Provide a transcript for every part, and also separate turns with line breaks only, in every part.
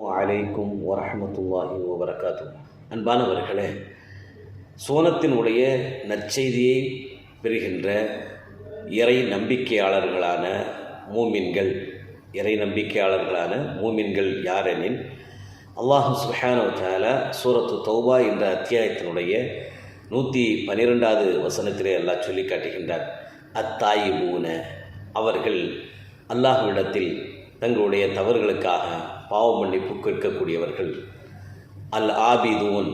அலைக்கும் வரஹ்மத்துல்லாஹி வபரகாத்து. அன்பானவர்களே, சோனத்தினுடைய நற்செய்தியை பெறுகின்ற இறை நம்பிக்கையாளர்களான மூமின்கள் யாரெனில், அல்லாஹ் சுப்ஹானஹு வ தஆலா சூரத்து தௌபா என்ற அத்தியாயத்தினுடைய 112வது வசனத்திலே அல்லாஹ் சொல்லி காட்டுகின்றார். அத்தாயிபூன, அவர்கள் அல்லாஹ்விடத்தில் தங்களுடைய தவறுகளுக்காக பாவ மன்னிப்பு கேட்கக்கூடியவர்கள். அல் ஆபிதூன்,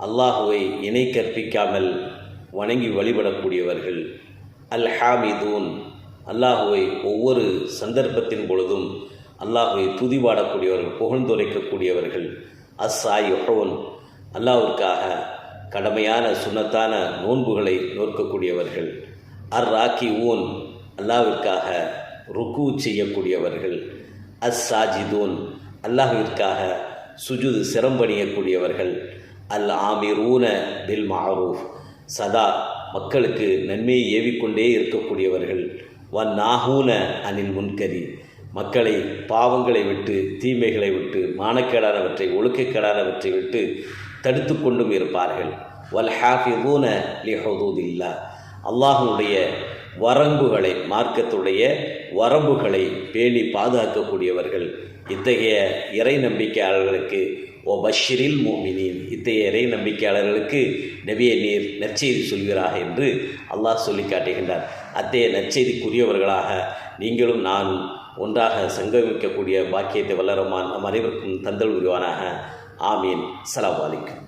அல்லாஹுவை இணை கற்பிக்காமல் வணங்கி வழிபடக்கூடியவர்கள். அல் ஹாமிதூன், அல்லாஹுவை ஒவ்வொரு சந்தர்ப்பத்தின் பொழுதும் அல்லாஹுவை துதிபாடக்கூடியவர்கள், புகழ்ந்துரைக்கக்கூடியவர்கள். அஸ்ஸாயிஹூன், அல்லாஹ்விற்காக கடமையான சுன்னத்தான நோன்புகளை நோக்கக்கூடியவர்கள். அர் ராக்கிஊன், அல்லாஹ்விற்காக ருக்கு செய்யக்கூடியவர்கள். அஸ்ஸாஜிதூன், அல்லாஹ்விற்காக சுஜூது சிரம்பணியக்கூடியவர்கள். அல் ஆமிரூன பில் மஅரூஃப், சதா மக்களுக்கு நன்மையை ஏவிக்கொண்டே இருக்கக்கூடியவர்கள். வன் நாஹூன அனில் முன்கரி, மக்களை பாவங்களை விட்டு, தீமைகளை விட்டு, மானக்கேடானவற்றை, ஒழுக்கக்கேடானவற்றை விட்டு தடுத்து கொண்டும் இருப்பார்கள். வல் ஹாஃபிதூன லி ஹுதூதில்லாஹ், அல்லாஹ்வுடைய வரம்புகளை, மார்க்கத்துடைய வரம்புகளை பேணி பாதுகாக்கக்கூடியவர்கள். இத்தகைய இறை நம்பிக்கையாளர்களுக்கு ஓ பஷிரில் முஃமினீன், இத்தகைய இறை நம்பிக்கையாளர்களுக்கு நபியே நீர் நற்செய்தி சொல்கிறாக என்று அல்லாஹ் சொல்லி காட்டுகின்றார். அத்தகைய நற்செய்திக்குரியவர்களாக நீங்களும் நானும் ஒன்றாக சங்கமிக்கக்கூடிய பாக்கியத்தை வல்லரமான் நம் அனைவருக்கும் தந்தல் உருவானாக. ஆமீன். அஸ்ஸலாமு அலைக்கும்.